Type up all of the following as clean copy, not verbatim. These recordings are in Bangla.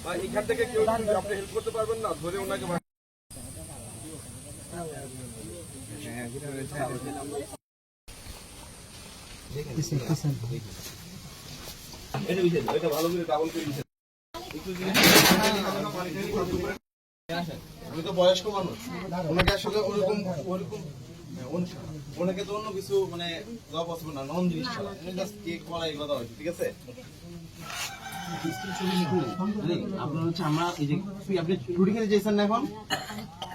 বা এখান থেকে কেউ আপনি হেল্প করতে পারবেন না, ধরে ওনাকে এটা ভালো করে ডাবল করে দিচ্ছেন। উনি তো বয়স্ক মানুষ, ওনাকে আসলে ওরকম ওনাকে তো অন্য কিছু মানে দেওয়া পসিবল না, নন জিনিস ছাড়া জাস্ট কেক কলা এগুলো দেওয়া হয়েছে, ঠিক আছে? আপনার হচ্ছে আমরা এই যে আপনি রুটি খেতে চাইছেন না এখন?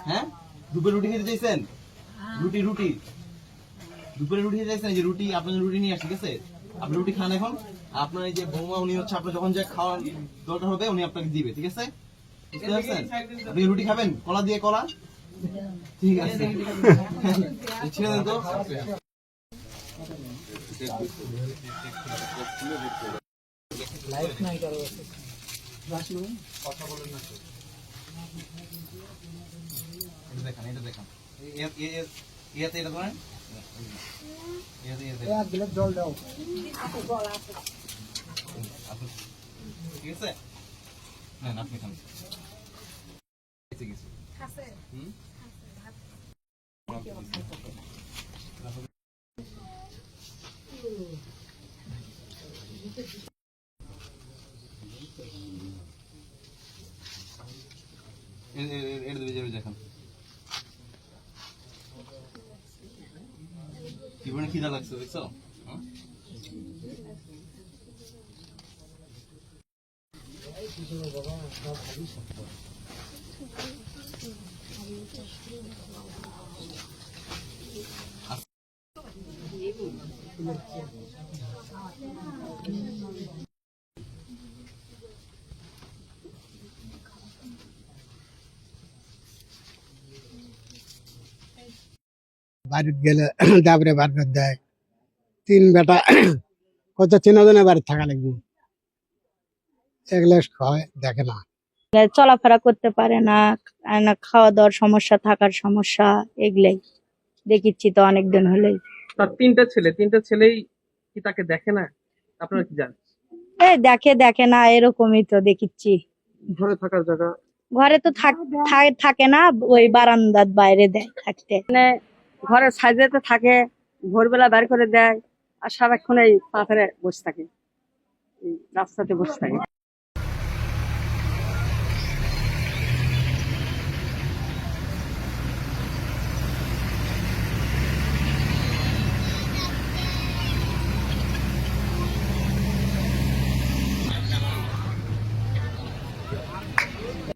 হ্যাঁ, দুপুরে রুটি খেতে চাইছেন? রুটি দুপুরে রুটি খেতে চাইছেন? এই যে রুটি, আপনার রুটি নিয়ে আসছে, ঠিক আছে? আপনি রুটি খান এখন। আপনার এই যে বৌমা, উনি হচ্ছে আপনার যখন যে খাওয়ার দরকার হবে উনি আপনাকে দিবে, ঠিক আছে? বুঝতে পারছেন? আপনি রুটি খাবেন কলা দিয়ে? কলা ঠিক আছে, ছেড়ে দেন তো। এটা দেখান ইয়াতে এটা ধরেন, জল দাও, ঠিক আছে? নেন আপনি খান। জীবনে খিদা লাগছে, বুঝছো? বাড়িতে গেলে তারপরে বার করে দেয়। তিন বেটা কত 3 জনের বাড়ি থাকা লাগবে, এগুলো দেখে না। চলাফেরা করতে পারে না, আর না খাওয়া দাওয়ার সমস্যা, থাকার সমস্যা, এগুলাই দেখিচ্ছি তো অনেকদিন হলেই। তার তিনটা ছেলেই কি তাকে দেখে না? আপনারা কি জানেন? এই দেখে না, এরকমই তো দেখিচ্ছি। ঘরে থাকার জায়গা, ঘরে তো থাকে না, ওই বারান্দার বাইরে দেয় থাকতে। মানে ঘরের সাইডেতে থাকে, ভোরবেলা বের করে দেয়, আর সারাক্ষণ এই পাথরে বসে থাকে, এই রাস্তাতে বসে থাকে।